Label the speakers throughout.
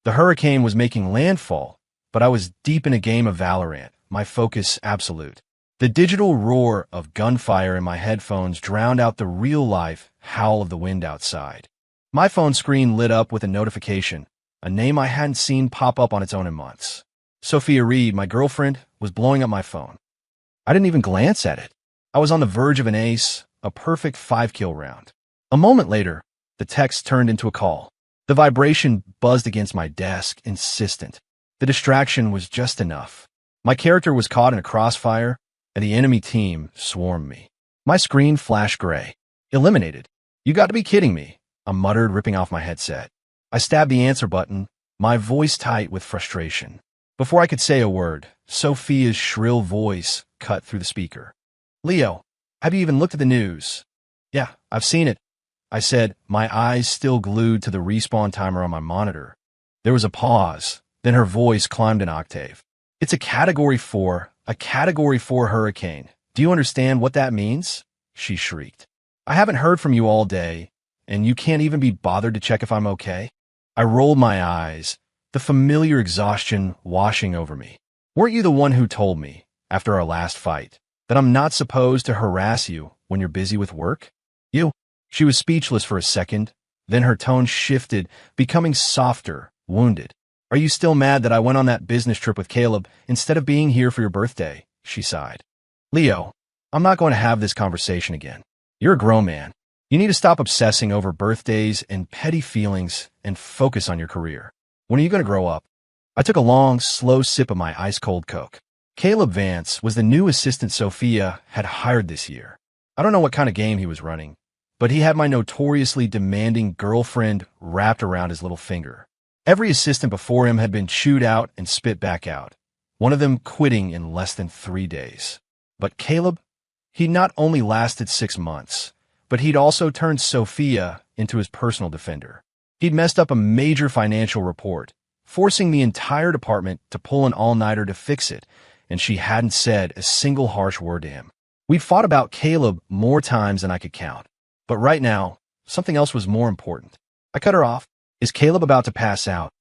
Speaker 1: The hurricane was making landfall, but I was deep in a game of Valorant, my focus absolute. The digital roar of gunfire in my headphones drowned out the real-life howl of the wind outside. My phone screen lit up with a notification, a name I hadn't seen pop up on its own in months. Sophia Reed, my girlfriend, was blowing up my phone. I didn't even glance at it. I was on the verge of an ace, a perfect 5-kill round. A moment later, the text turned into a call. The vibration buzzed against my desk, insistent. The distraction was just enough. My character was caught in a crossfire, and the enemy team swarmed me. My screen flashed gray. Eliminated. You got to be kidding me, I muttered, ripping off my headset. I stabbed the answer button, my voice tight with frustration. Before I could say a word, Sophia's shrill voice cut through the speaker. Leo, have you even looked at the news? Yeah, I've seen it, I said, my eyes still glued to the respawn timer on my monitor. There was a pause, then her voice climbed an octave. It's a Category 4 hurricane. Do you understand what that means? She shrieked. I haven't heard from you all day, and you can't even be bothered to check if I'm okay? I rolled my eyes, the familiar exhaustion washing over me. Weren't you the one who told me, after our last fight, that I'm not supposed to harass you when you're busy with work? You? She was speechless for a second, then her tone shifted, becoming softer, wounded. Are you still mad that I went on that business trip with Caleb instead of being here for your birthday? She sighed. Leo, I'm not going to have this conversation again. You're a grown man. You need to stop obsessing over birthdays and petty feelings and focus on your career. When are you going to grow up? I took a long, slow sip of my ice-cold Coke. Caleb Vance was the new assistant Sophia had hired this year. I don't know what kind of game he was running, but he had my notoriously demanding girlfriend wrapped around his little finger. Every assistant before him had been chewed out and spit back out, one of them quitting in less than 3 days. But Caleb, he not only lasted 6 months, but he'd also turned Sophia into his personal defender. He'd messed up a major financial report, forcing the entire department to pull an all-nighter to fix it, and she hadn't said a single harsh word to him. We'd fought about Caleb more times than I could count, but right now, something else was more important. I cut her off. Is Caleb about to pass out?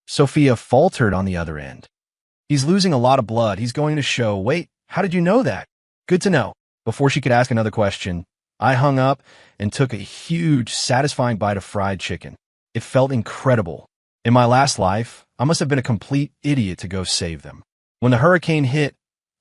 Speaker 1: Sophia faltered on the other end. He's losing a lot of blood. He's going to show. Wait, how did you know that? Good to know. Before she could ask another question, I hung up and took a huge, satisfying bite of fried chicken. It felt incredible. In my last life, I must have been a complete idiot to go save them. When the hurricane hit,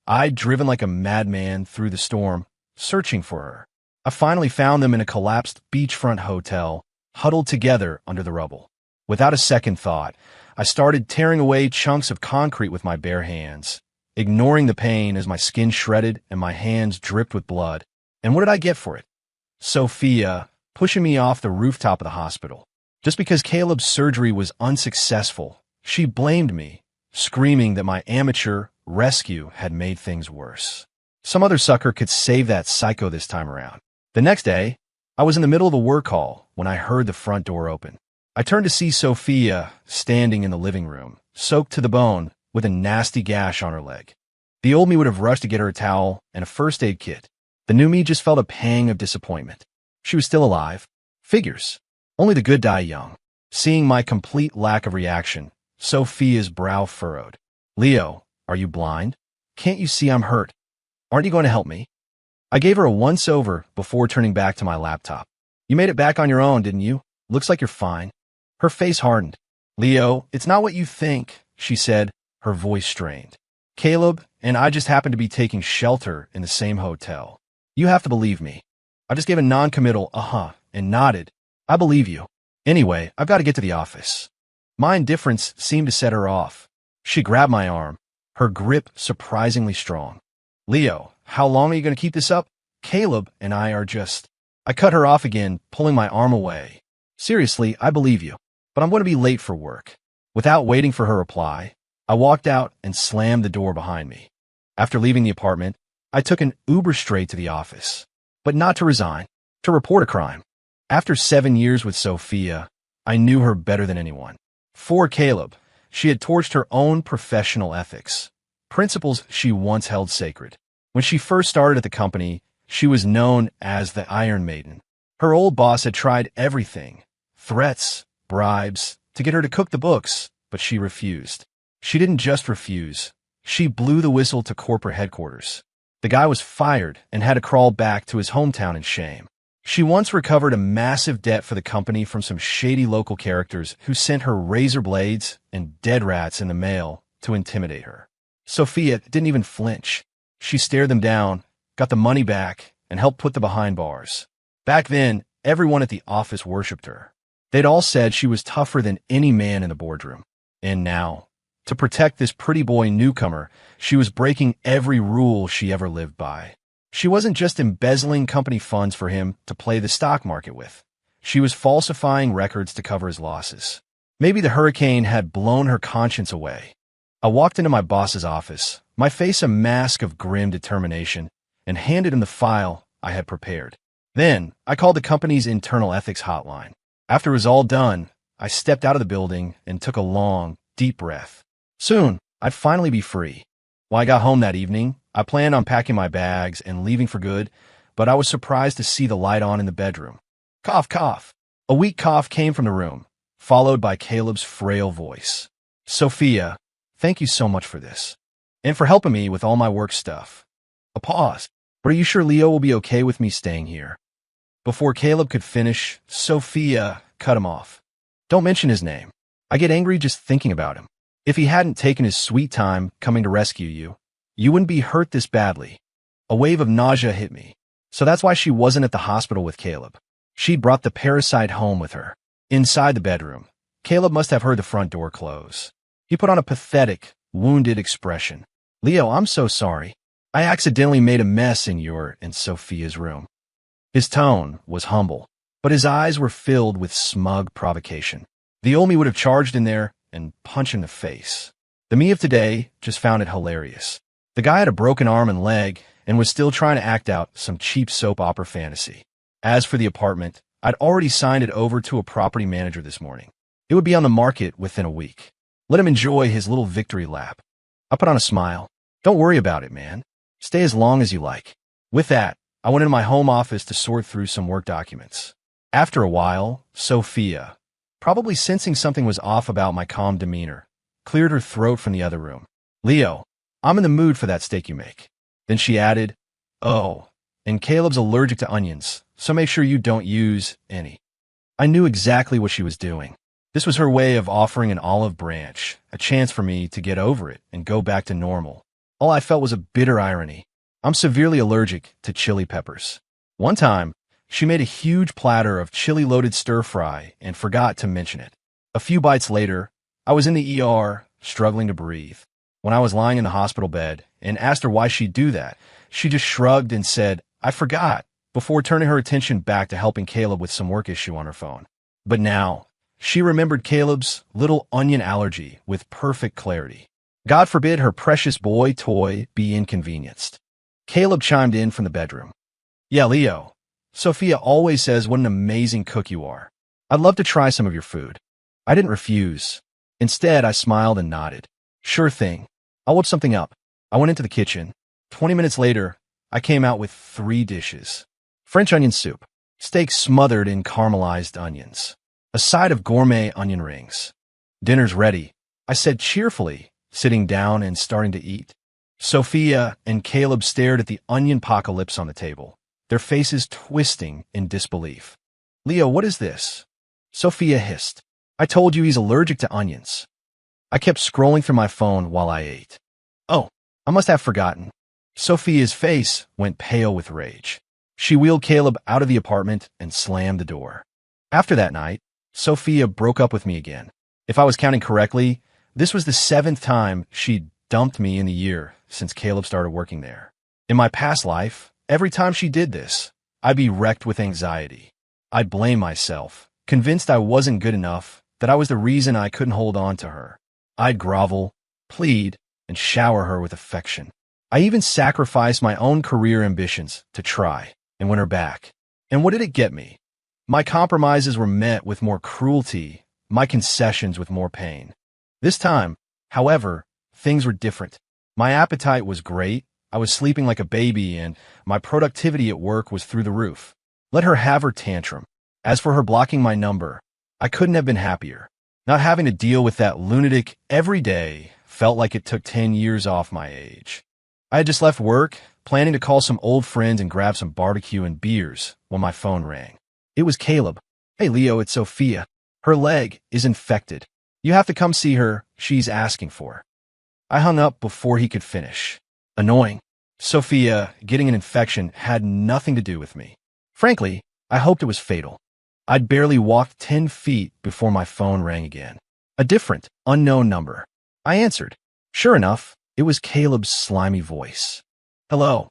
Speaker 1: I'd driven like a madman through the storm, searching for her. I finally found them in a collapsed beachfront hotel, huddled together under the rubble. Without a second thought, I started tearing away chunks of concrete with my bare hands, ignoring the pain as my skin shredded and my hands dripped with blood. And what did I get for it? Sophia pushing me off the rooftop of the hospital. Just because Caleb's surgery was unsuccessful, she blamed me, screaming that my amateur rescue had made things worse. Some other sucker could save that psycho this time around. The next day, I was in the middle of a work call when I heard the front door open. I turned to see Sophia standing in the living room, soaked to the bone with a nasty gash on her leg. The old me would have rushed to get her a towel and a first aid kit. The new me just felt a pang of disappointment. She was still alive. Figures. Only the good die young. Seeing my complete lack of reaction, Sophia's brow furrowed. Leo, are you blind? Can't you see I'm hurt? Aren't you going to help me? I gave her a once-over before turning back to my laptop. You made it back on your own, didn't you? Looks like you're fine. Her face hardened. Leo, it's not what you think, she said, her voice strained. Caleb and I just happened to be taking shelter in the same hotel. You have to believe me. I just gave a non-committal and nodded. I believe you. Anyway, I've got to get to the office. My indifference seemed to set her off. She grabbed my arm, her grip surprisingly strong. Leo, how long are you going to keep this up? Caleb and I are just... I cut her off again, pulling my arm away. Seriously, I believe you, but I'm going to be late for work. Without waiting for her reply, I walked out and slammed the door behind me. After leaving the apartment, I took an Uber straight to the office, but not to resign, to report a crime. After 7 years with Sophia, I knew her better than anyone. For Caleb, she had torched her own professional ethics, principles she once held sacred. When she first started at the company, she was known as the Iron Maiden. Her old boss had tried everything, threats, bribes, to get her to cook the books, but she refused. She didn't just refuse. She blew the whistle to corporate headquarters. The guy was fired and had to crawl back to his hometown in shame. She once recovered a massive debt for the company from some shady local characters who sent her razor blades and dead rats in the mail to intimidate her. Sophia didn't even flinch. She stared them down, got the money back, and helped put them behind bars. Back then, everyone at the office worshipped her. They'd all said she was tougher than any man in the boardroom. And now, to protect this pretty boy newcomer, she was breaking every rule she ever lived by. She wasn't just embezzling company funds for him to play the stock market with. She was falsifying records to cover his losses. Maybe the hurricane had blown her conscience away. I walked into my boss's office, my face a mask of grim determination, and handed him the file I had prepared. Then, I called the company's internal ethics hotline. After it was all done, I stepped out of the building and took a long, deep breath. Soon, I'd finally be free. When I got home that evening, I planned on packing my bags and leaving for good, but I was surprised to see the light on in the bedroom. Cough, cough. A weak cough came from the room, followed by Caleb's frail voice. Sophia, thank you so much for this. And for helping me with all my work stuff. A pause. But are you sure Leo will be okay with me staying here? Before Caleb could finish, Sophia cut him off. Don't mention his name. I get angry just thinking about him. If he hadn't taken his sweet time coming to rescue you, you wouldn't be hurt this badly. A wave of nausea hit me. So that's why she wasn't at the hospital with Caleb. She'd brought the parasite home with her. Inside the bedroom, Caleb must have heard the front door close. He put on a pathetic, wounded expression. Leo, I'm so sorry. I accidentally made a mess in your and Sophia's room. His tone was humble, but his eyes were filled with smug provocation. The old me would have charged in there and punched in the face. The me of today just found it hilarious. The guy had a broken arm and leg and was still trying to act out some cheap soap opera fantasy. As for the apartment, I'd already signed it over to a property manager this morning. It would be on the market within a week. Let him enjoy his little victory lap. I put on a smile. Don't worry about it, man. Stay as long as you like. With that, I went into my home office to sort through some work documents. After a while, Sophia, probably sensing something was off about my calm demeanor, cleared her throat from the other room. Leo, I'm in the mood for that steak you make. Then she added, oh, and Caleb's allergic to onions, so make sure you don't use any. I knew exactly what she was doing. This was her way of offering an olive branch, a chance for me to get over it and go back to normal. All I felt was a bitter irony. I'm severely allergic to chili peppers. One time, she made a huge platter of chili-loaded stir-fry and forgot to mention it. A few bites later, I was in the ER, struggling to breathe. When I was lying in the hospital bed and asked her why she'd do that, she just shrugged and said, I forgot, before turning her attention back to helping Caleb with some work issue on her phone. But now, she remembered Caleb's little onion allergy with perfect clarity. God forbid her precious boy toy be inconvenienced. Caleb chimed in from the bedroom. Yeah, Leo. Sophia always says what an amazing cook you are. I'd love to try some of your food. I didn't refuse. Instead, I smiled and nodded. Sure thing. I'll whip something up. I went into the kitchen. 20 minutes later, I came out with 3 dishes. French onion soup, steak smothered in caramelized onions, a side of gourmet onion rings. Dinner's ready, I said cheerfully, sitting down and starting to eat. Sophia and Caleb stared at the onion apocalypse on the table, their faces twisting in disbelief. Leo, what is this? Sophia hissed. I told you he's allergic to onions. I kept scrolling through my phone while I ate. Oh, I must have forgotten. Sophia's face went pale with rage. She wheeled Caleb out of the apartment and slammed the door. After that night, Sophia broke up with me again. If I was counting correctly, this was the 7th time she'd dumped me in the year since Caleb started working there. In my past life, every time she did this, I'd be wrecked with anxiety. I'd blame myself, convinced I wasn't good enough, that I was the reason I couldn't hold on to her. I'd grovel, plead, and shower her with affection. I even sacrificed my own career ambitions to try and win her back. And what did it get me? My compromises were met with more cruelty, my concessions with more pain. This time, however, things were different. My appetite was great, I was sleeping like a baby, and my productivity at work was through the roof. Let her have her tantrum. As for her blocking my number, I couldn't have been happier. Not having to deal with that lunatic every day felt like it took 10 years off my age. I had just left work, planning to call some old friends and grab some barbecue and beers when my phone rang. It was Caleb. "Hey, Leo, it's Sophia. Her leg is infected. You have to come see her. She's asking for." I hung up before he could finish. Annoying. Sophia getting an infection had nothing to do with me. Frankly, I hoped it was fatal. I'd barely walked 10 feet before my phone rang again. A different, unknown number. I answered. Sure enough, it was Caleb's slimy voice. "Hello.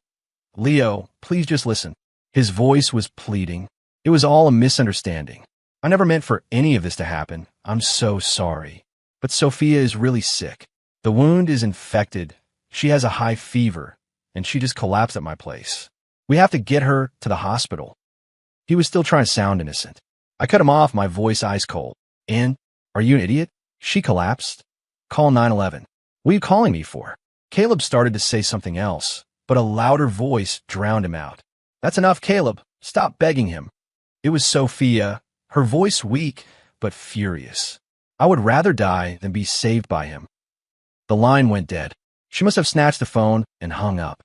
Speaker 1: Leo, please just listen." His voice was pleading. It was all a misunderstanding. "I never meant for any of this to happen. I'm so sorry. But Sophia is really sick. The wound is infected. She has a high fever, and she just collapsed at my place. We have to get her to the hospital." He was still trying to sound innocent. I cut him off, my voice ice cold. "And, are you an idiot? She collapsed. Call 911. What are you calling me for?" Caleb started to say something else, but a louder voice drowned him out. "That's enough, Caleb. Stop begging him." It was Sophia, her voice weak but furious. I would rather die than be saved by him. The line went dead. She must have snatched the phone and hung up.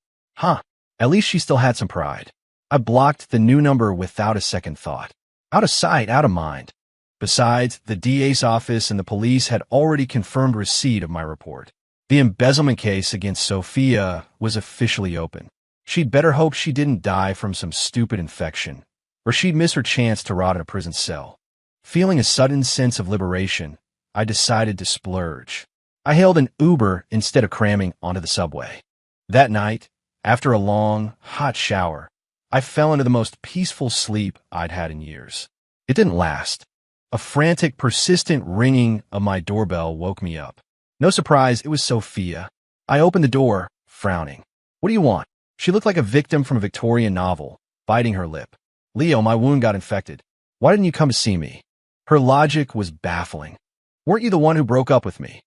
Speaker 1: At least she still had some pride. I blocked the new number without a second thought. Out of sight, out of mind. Besides, the DA's office and the police had already confirmed receipt of my report. The embezzlement case against Sophia was officially open. She'd better hope she didn't die from some stupid infection, or she'd miss her chance to rot in a prison cell. Feeling a sudden sense of liberation, I decided to splurge. I hailed an Uber instead of cramming onto the subway. That night, after a long, hot shower, I fell into the most peaceful sleep I'd had in years. It didn't last. A frantic, persistent ringing of my doorbell woke me up. No surprise, it was Sophia. I opened the door, frowning. "What do you want?" She looked like a victim from a Victorian novel, biting her lip. "Leo, my wound got infected. Why didn't you come to see me?" Her logic was baffling. "Weren't you the one who broke up with me?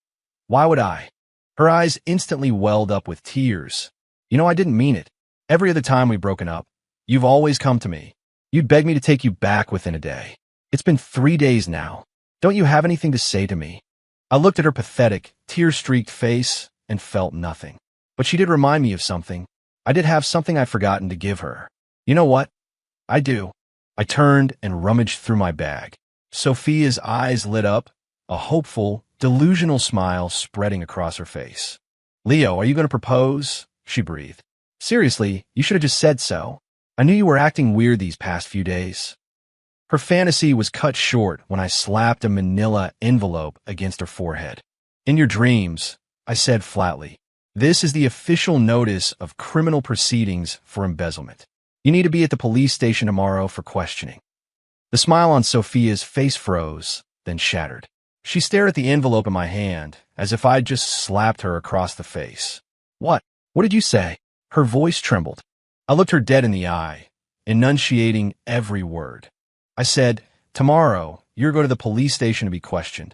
Speaker 1: Why would I?" Her eyes instantly welled up with tears. "You know, I didn't mean it. Every other time we've broken up, you've always come to me. You'd beg me to take you back within a day. It's been 3 days now. Don't you have anything to say to me?" I looked at her pathetic, tear-streaked face and felt nothing. But she did remind me of something. I did have something I'd forgotten to give her. You know what? I do. I turned and rummaged through my bag. Sophia's eyes lit up, a hopeful, delusional smile spreading across her face. "Leo, are you going to propose?" she breathed. "Seriously, you should have just said so. I knew you were acting weird these past few days." Her fantasy was cut short when I slapped a manila envelope against her forehead. "In your dreams," I said flatly, "this is the official notice of criminal proceedings for embezzlement. You need to be at the police station tomorrow for questioning." The smile on Sophia's face froze, then shattered. She stared at the envelope in my hand, as if I'd just slapped her across the face. What did you say?" Her voice trembled. I looked her dead in the eye, enunciating every word. I said, "Tomorrow, you're going to the police station to be questioned."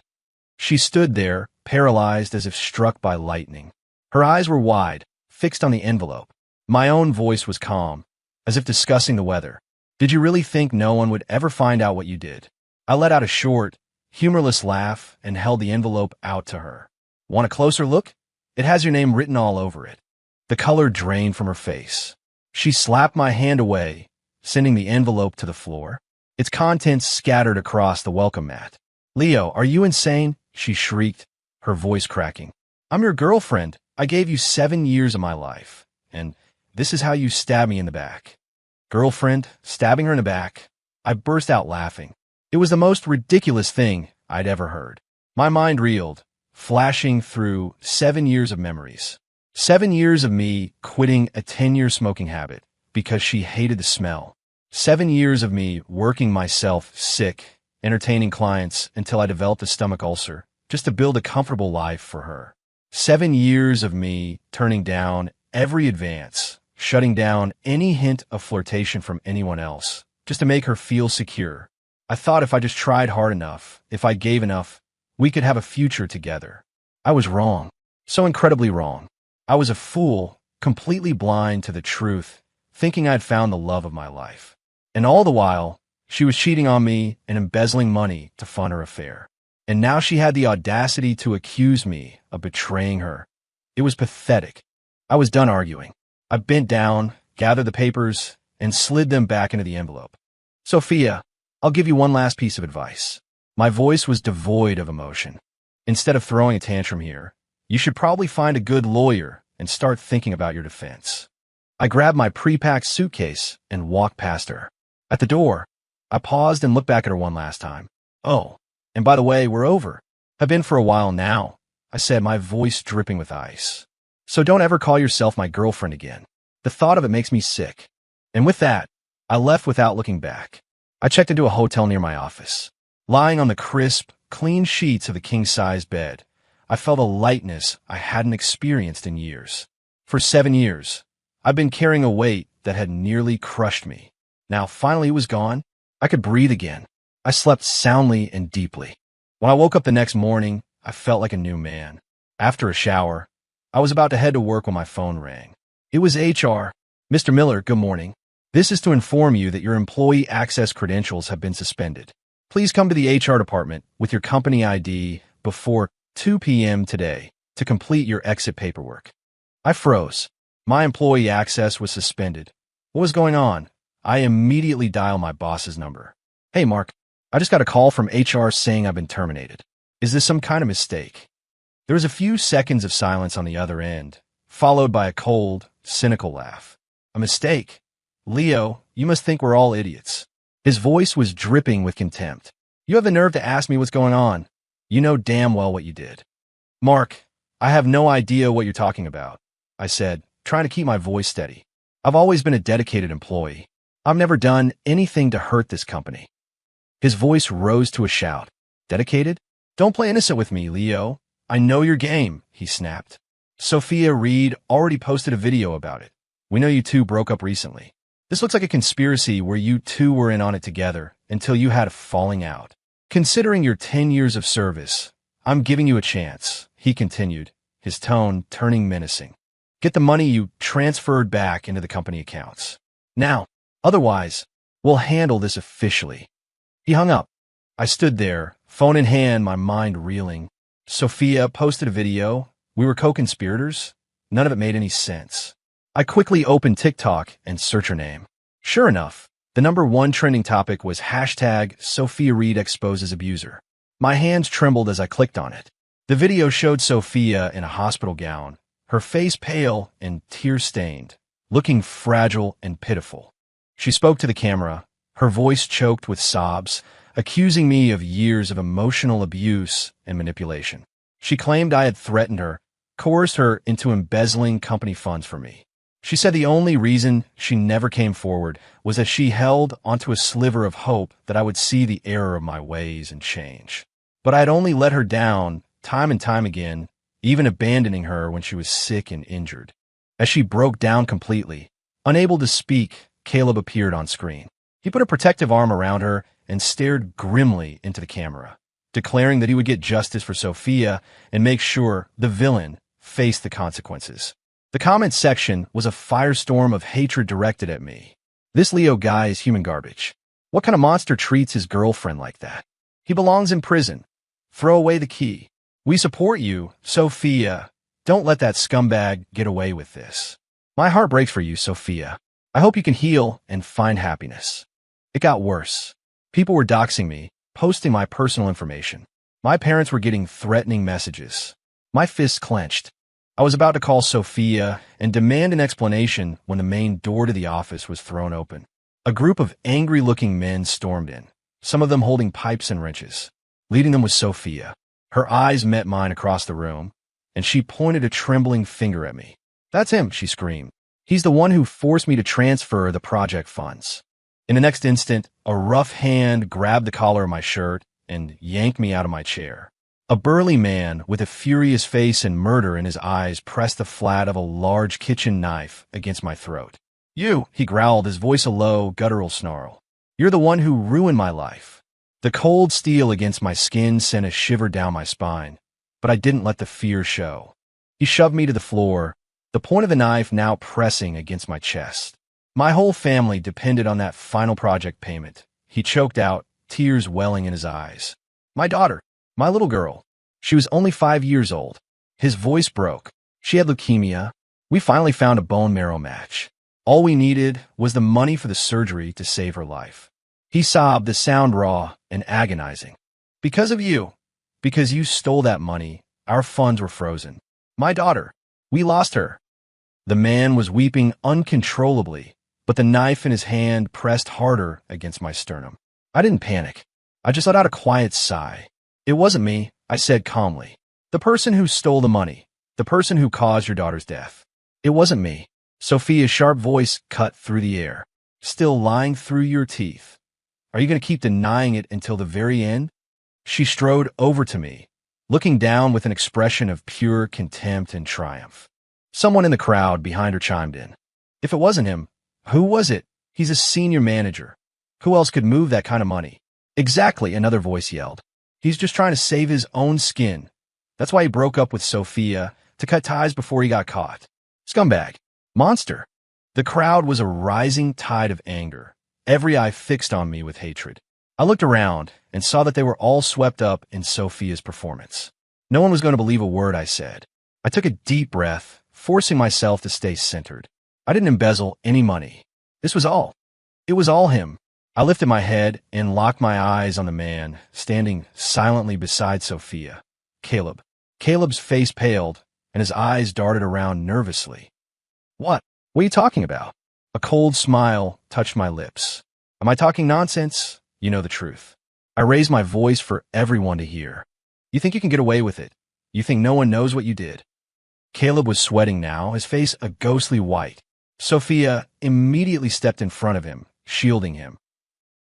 Speaker 1: She stood there, paralyzed as if struck by lightning. Her eyes were wide, fixed on the envelope. My own voice was calm, as if discussing the weather. "Did you really think no one would ever find out what you did?" I let out a short, humorless laugh and held the envelope out to her. "Want a closer look? It has your name written all over it." The color drained from her face. She slapped my hand away, sending the envelope to the floor. Its contents scattered across the welcome mat. "Leo, are you insane?" she shrieked, her voice cracking. "I'm your girlfriend. I gave you 7 years of my life, and this is how you stab me in the back." Girlfriend, stabbing her in the back. I burst out laughing. It was the most ridiculous thing I'd ever heard. My mind reeled, flashing through 7 years of memories. 7 years of me quitting a 10-year smoking habit because she hated the smell. 7 years of me working myself sick, entertaining clients until I developed a stomach ulcer, just to build a comfortable life for her. 7 years of me turning down every advance, shutting down any hint of flirtation from anyone else, just to make her feel secure. I thought if I just tried hard enough, if I gave enough, we could have a future together. I was wrong. So incredibly wrong. I was a fool, completely blind to the truth, thinking I'd found the love of my life. And all the while, she was cheating on me and embezzling money to fund her affair. And now she had the audacity to accuse me of betraying her. It was pathetic. I was done arguing. I bent down, gathered the papers, and slid them back into the envelope. Sophia, I'll give you one last piece of advice. My voice was devoid of emotion. Instead of throwing a tantrum here, you should probably find a good lawyer and start thinking about your defense. I grabbed my pre-packed suitcase and walked past her. At the door, I paused and looked back at her one last time. Oh, and by the way, we're over. I've been for a while now, I said, my voice dripping with ice. So don't ever call yourself my girlfriend again. The thought of it makes me sick. And with that, I left without looking back. I checked into a hotel near my office. Lying on the crisp, clean sheets of the king-size bed, I felt a lightness I hadn't experienced in years. For 7 years, I've been carrying a weight that had nearly crushed me. Now, finally, it was gone. I could breathe again. I slept soundly and deeply. When I woke up the next morning, I felt like a new man. After a shower, I was about to head to work when my phone rang. It was HR. Mr. Miller, good morning. This is to inform you that your employee access credentials have been suspended. Please come to the HR department with your company ID before 2 p.m. today to complete your exit paperwork. I froze. My employee access was suspended. What was going on? I immediately dialed my boss's number. Hey, Mark, I just got a call from HR saying I've been terminated. Is this some kind of mistake? There was a few seconds of silence on the other end, followed by a cold, cynical laugh. A mistake? Leo, you must think we're all idiots. His voice was dripping with contempt. You have the nerve to ask me what's going on. You know damn well what you did. Mark, I have no idea what you're talking about, I said, trying to keep my voice steady. I've always been a dedicated employee. I've never done anything to hurt this company. His voice rose to a shout. Dedicated? Don't play innocent with me, Leo. I know your game, he snapped. Sophia Reed already posted a video about it. We know you two broke up recently. This looks like a conspiracy where you two were in on it together until you had a falling out. Considering your 10 years of service, I'm giving you a chance, he continued, his tone turning menacing. Get the money you transferred back into the company accounts. Now, otherwise, we'll handle this officially. He hung up. I stood there, phone in hand, my mind reeling. Sophia posted a video. We were co-conspirators. None of it made any sense. I quickly opened TikTok and searched her name. Sure enough, the #1 trending topic was hashtag Sophia Reed exposes abuser. My hands trembled as I clicked on it. The video showed Sophia in a hospital gown, her face pale and tear-stained, looking fragile and pitiful. She spoke to the camera, her voice choked with sobs, accusing me of years of emotional abuse and manipulation. She claimed I had threatened her, coerced her into embezzling company funds for me. She said the only reason she never came forward was that she held onto a sliver of hope that I would see the error of my ways and change. But I had only let her down time and time again, even abandoning her when she was sick and injured. As she broke down completely, unable to speak, Caleb appeared on screen. He put a protective arm around her and stared grimly into the camera, declaring that he would get justice for Sophia and make sure the villain faced the consequences. The comment section was a firestorm of hatred directed at me. This Leo guy is human garbage. What kind of monster treats his girlfriend like that? He belongs in prison. Throw away the key. We support you, Sophia. Don't let that scumbag get away with this. My heart breaks for you, Sophia. I hope you can heal and find happiness. It got worse. People were doxing me, posting my personal information. My parents were getting threatening messages. My fists clenched. I was about to call Sophia and demand an explanation when the main door to the office was thrown open. A group of angry-looking men stormed in, some of them holding pipes and wrenches. Leading them was Sophia. Her eyes met mine across the room, and she pointed a trembling finger at me. That's him, she screamed. He's the one who forced me to transfer the project funds. In the next instant, a rough hand grabbed the collar of my shirt and yanked me out of my chair. A burly man with a furious face and murder in his eyes pressed the flat of a large kitchen knife against my throat. You, he growled, his voice a low, guttural snarl. You're the one who ruined my life. The cold steel against my skin sent a shiver down my spine, but I didn't let the fear show. He shoved me to the floor, the point of the knife now pressing against my chest. My whole family depended on that final project payment. He choked out, tears welling in his eyes. My daughter, My little girl. She was only 5 years old. His voice broke. She had leukemia. We finally found a bone marrow match. All we needed was the money for the surgery to save her life. He sobbed, the sound raw and agonizing. Because of you. Because you stole that money, our funds were frozen. My daughter. We lost her. The man was weeping uncontrollably, but the knife in his hand pressed harder against my sternum. I didn't panic. I just let out a quiet sigh. It wasn't me, I said calmly. The person who stole the money. The person who caused your daughter's death. It wasn't me. Sophia's sharp voice cut through the air. Still lying through your teeth. Are you going to keep denying it until the very end? She strode over to me, looking down with an expression of pure contempt and triumph. Someone in the crowd behind her chimed in. If it wasn't him, who was it? He's a senior manager. Who else could move that kind of money? Exactly, another voice yelled. He's just trying to save his own skin. That's why he broke up with Sophia, to cut ties before he got caught. Scumbag. Monster. The crowd was a rising tide of anger, every eye fixed on me with hatred. I looked around and saw that they were all swept up in Sophia's performance. No one was going to believe a word I said. I took a deep breath, forcing myself to stay centered. I didn't embezzle any money. This was all. It was all him. I lifted my head and locked my eyes on the man standing silently beside Sophia. Caleb. Caleb's face paled, and his eyes darted around nervously. What? What are you talking about? A cold smile touched my lips. Am I talking nonsense? You know the truth. I raised my voice for everyone to hear. You think you can get away with it? You think no one knows what you did? Caleb was sweating now, his face a ghostly white. Sophia immediately stepped in front of him, shielding him.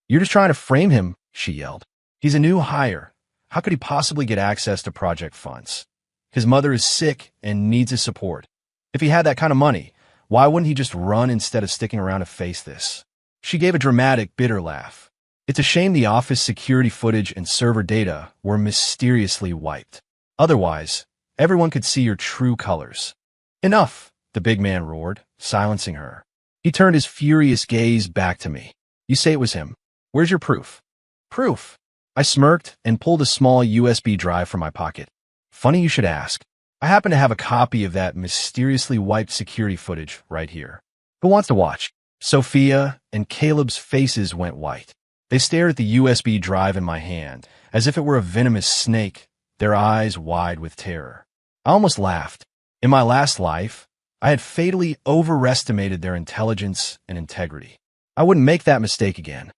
Speaker 1: You're just trying to frame him, she yelled. He's a new hire. How could he possibly get access to project funds? His mother is sick and needs his support. If he had that kind of money, why wouldn't he just run instead of sticking around to face this? She gave a dramatic, bitter laugh. It's a shame the office security footage and server data were mysteriously wiped. Otherwise, everyone could see your true colors. Enough, the big man roared, silencing her. He turned his furious gaze back to me. You say it was him. Where's your proof? Proof. I smirked and pulled a small USB drive from my pocket. Funny you should ask. I happen to have a copy of that mysteriously wiped security footage right here. Who wants to watch? Sophia and Caleb's faces went white. They stared at the USB drive in my hand, as if it were a venomous snake, their eyes wide with terror. I almost laughed. In my last life, I had fatally overestimated their intelligence and integrity. I wouldn't make that mistake again.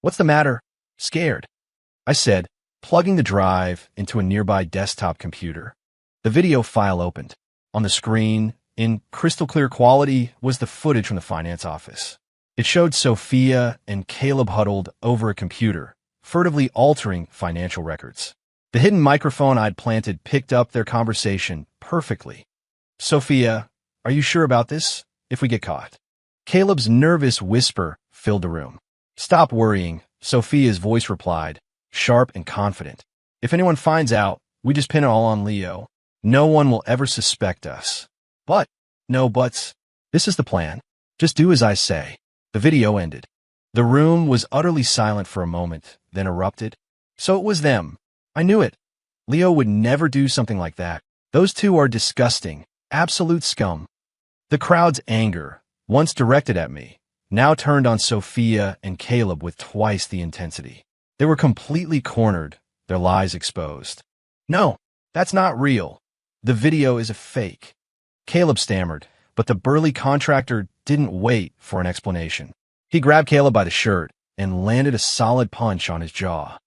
Speaker 1: What's the matter? Scared, I said, plugging the drive into a nearby desktop computer. The video file opened. On the screen, in crystal clear quality, was the footage from the finance office. It showed Sophia and Caleb huddled over a computer, furtively altering financial records. The hidden microphone I'd planted picked up their conversation perfectly. Sophia, are you sure about this? If we get caught? Caleb's nervous whisper filled the room. Stop worrying, Sophia's voice replied, sharp and confident. If anyone finds out, we just pin it all on Leo. No one will ever suspect us. But, no buts. This is the plan. Just do as I say. The video ended. The room was utterly silent for a moment, then erupted. So it was them. I knew it. Leo would never do something like that. Those two are disgusting, absolute scum. The crowd's anger, once directed at me, now turned on Sophia and Caleb with twice the intensity. They were completely cornered, their lies exposed. No, that's not real. The video is a fake. Caleb stammered, but the burly contractor didn't wait for an explanation. He grabbed Caleb by the shirt and landed a solid punch on his jaw.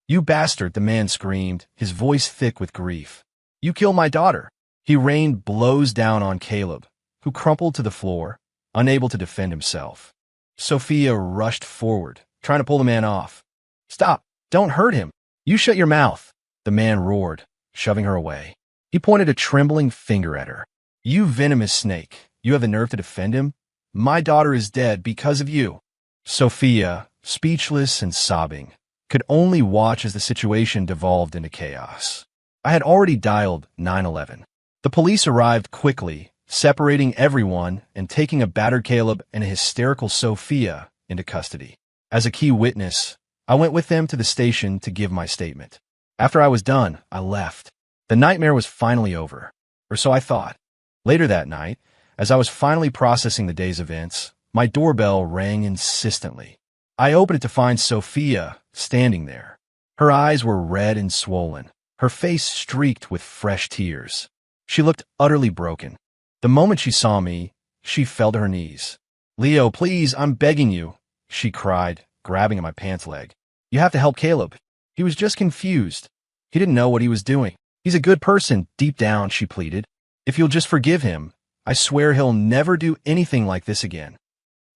Speaker 1: You bastard, the man screamed, his voice thick with grief. You killed my daughter. He rained blows down on Caleb, who crumpled to the floor, unable to defend himself. Sophia rushed forward, trying to pull the man off. Stop! Don't hurt him! You shut your mouth! The man roared, shoving her away. He pointed a trembling finger at her. You venomous snake! You have the nerve to defend him? My daughter is dead because of you. Sophia, speechless and sobbing, could only watch as the situation devolved into chaos. I had already dialed 911. The police arrived quickly, separating everyone and taking a battered Caleb and a hysterical Sophia into custody. As a key witness, I went with them to the station to give my statement. After I was done, I left. The nightmare was finally over, or so I thought. Later that night, as I was finally processing the day's events, my doorbell rang insistently. I opened it to find Sophia standing there. Her eyes were red and swollen, her face streaked with fresh tears. She looked utterly broken. The moment she saw me, she fell to her knees. "Leo, please, I'm begging you," she cried, grabbing at my pants leg. "You have to help Caleb. He was just confused. He didn't know what he was doing. He's a good person, deep down," she pleaded. "If you'll just forgive him, I swear he'll never do anything like this again."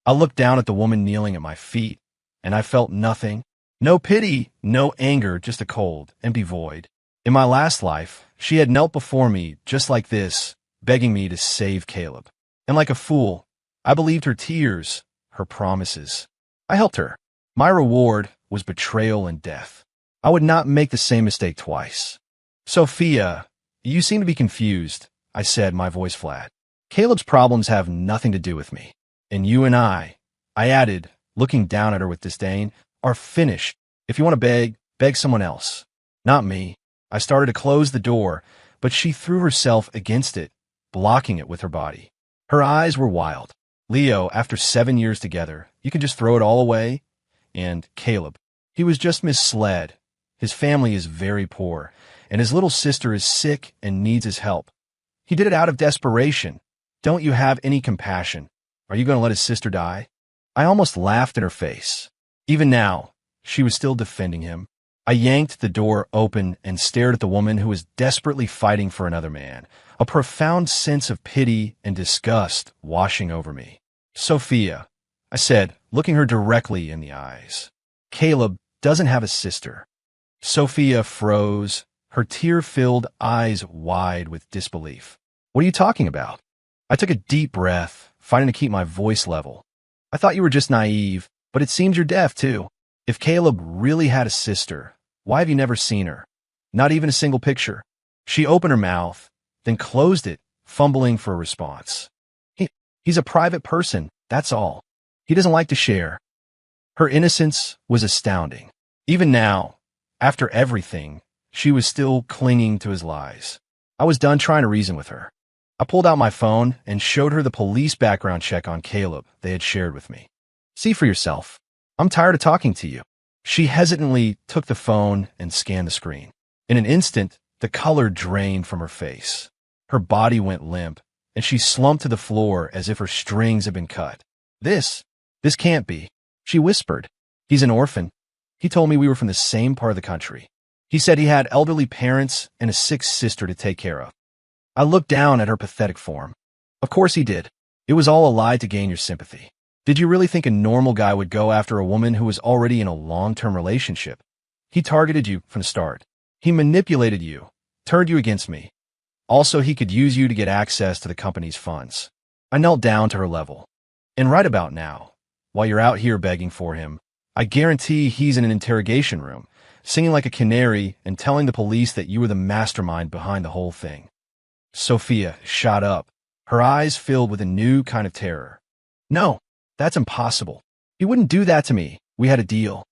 Speaker 1: I looked down at the woman kneeling at my feet, and I felt nothing. No pity, no anger, just a cold, empty void. In my last life, she had knelt before me just like this, begging me to save Caleb. And like a fool, I believed her tears, her promises. I helped her. My reward was betrayal and death. I would not make the same mistake twice. "Sophia, you seem to be confused," I said, my voice flat. "Caleb's problems have nothing to do with me. And you and I added, looking down at her with disdain, "are finished. If you want to beg someone else. Not me." I started to close the door, but she threw herself against it, blocking it with her body. Her eyes were wild. "Leo, after 7 years together, you can just throw it all away? And Caleb, he was just misled. His family is very poor, and his little sister is sick and needs his help. He did it out of desperation. Don't you have any compassion? Are you going to let his sister die?" I almost laughed in her face. Even now, she was still defending him. I yanked the door open and stared at the woman who was desperately fighting for another man, a profound sense of pity and disgust washing over me. "Sophia," I said, looking her directly in the eyes, "Caleb doesn't have a sister." Sophia froze, her tear-filled eyes wide with disbelief. "What are you talking about?" I took a deep breath, fighting to keep my voice level. "I thought you were just naive, but it seems you're deaf, too. If Caleb really had a sister, why have you never seen her? Not even a single picture." She opened her mouth, then closed it, fumbling for a response. He's a private person, that's all. He doesn't like to share." Her innocence was astounding. Even now, after everything, she was still clinging to his lies. I was done trying to reason with her. I pulled out my phone and showed her the police background check on Caleb they had shared with me. "See for yourself. I'm tired of talking to you." She hesitantly took the phone and scanned the screen. In an instant, the color drained from her face. Her body went limp, and she slumped to the floor as if her strings had been cut. This can't be," she whispered. "He's an orphan. He told me we were from the same part of the country. He said he had elderly parents and a sick sister to take care of." I looked down at her pathetic form. "Of course he did. It was all a lie to gain your sympathy. Did you really think a normal guy would go after a woman who was already in a long-term relationship? He targeted you from the start. He manipulated you, turned you against me. Also, he could use you to get access to the company's funds." I knelt down to her level. "And right about now, while you're out here begging for him, I guarantee he's in an interrogation room, singing like a canary and telling the police that you were the mastermind behind the whole thing." Sophia shot up, her eyes filled with a new kind of terror. "No, that's impossible. He wouldn't do that to me. We had a deal."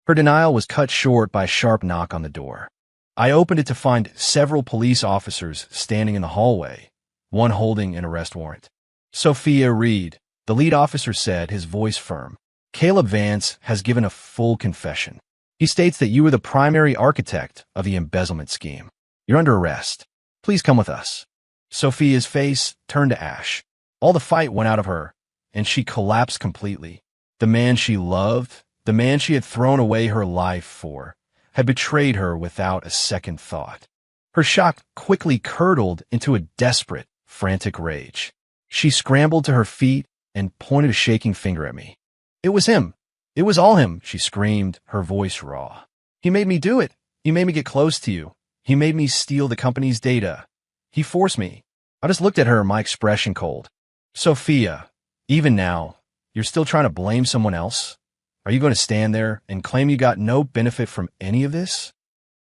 Speaker 1: Her denial was cut short by a sharp knock on the door. I opened it to find several police officers standing in the hallway, one holding an arrest warrant. "Sophia Reed," the lead officer said, his voice firm. "Caleb Vance has given a full confession. He states that you were the primary architect of the embezzlement scheme. You're under arrest. Please come with us." Sophia's face turned to ash. All the fight went out of her, and she collapsed completely. The man she loved, the man she had thrown away her life for, had betrayed her without a second thought. Her shock quickly curdled into a desperate, frantic rage. She scrambled to her feet and pointed a shaking finger at me. "It was him. It was all him," she screamed, her voice raw. "He made me do it. He made me get close to you. He made me steal the company's data. He forced me." I just looked at her, my expression cold. "Sophia, even now, you're still trying to blame someone else? Are you going to stand there and claim you got no benefit from any of this?"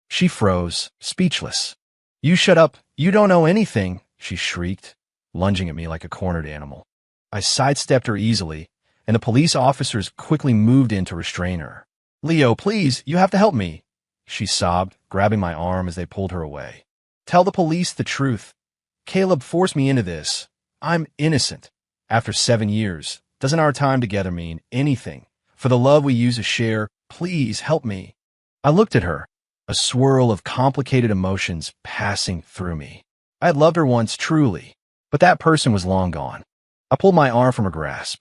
Speaker 1: She froze, speechless. "You shut up. You don't know anything," she shrieked, lunging at me like a cornered animal. I sidestepped her easily, and the police officers quickly moved in to restrain her. "Leo, please, you have to help me." she sobbed, grabbing my arm as they pulled her away. Tell the police the truth. Caleb forced me into this. I'm innocent. After 7 years, doesn't our time together mean anything? For the love we used to share, please help me. I looked at her, a swirl of complicated emotions passing through me. I had loved her once truly, but that person was long gone. I pulled my arm from her grasp.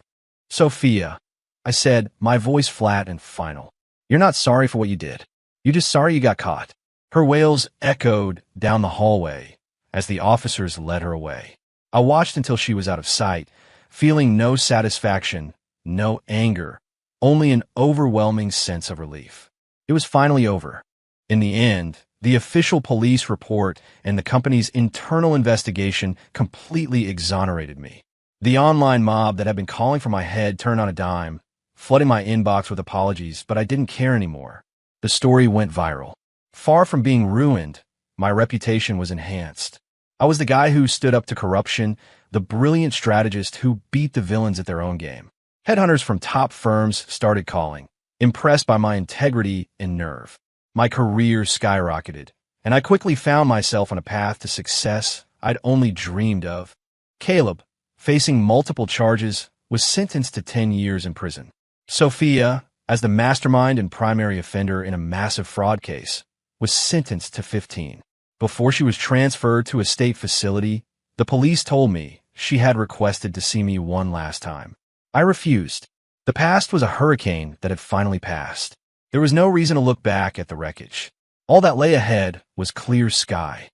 Speaker 1: Sophia, I said, my voice flat and final. You're not sorry for what you did. You're just sorry you got caught. Her wails echoed down the hallway as the officers led her away. I watched until she was out of sight, feeling no satisfaction, no anger, only an overwhelming sense of relief. It was finally over. In the end, the official police report and the company's internal investigation completely exonerated me. The online mob that had been calling for my head turned on a dime, flooding my inbox with apologies, but I didn't care anymore. The story went viral. Far from being ruined, my reputation was enhanced. I was the guy who stood up to corruption, the brilliant strategist who beat the villains at their own game. Headhunters from top firms started calling, impressed by my integrity and nerve. My career skyrocketed, and I quickly found myself on a path to success I'd only dreamed of. Caleb, facing multiple charges, was sentenced to 10 years in prison. Sophia, as the mastermind and primary offender in a massive fraud case, was sentenced to 15. Before she was transferred to a state facility, the police told me she had requested to see me one last time. I refused. The past was a hurricane that had finally passed. There was no reason to look back at the wreckage. All that lay ahead was clear sky.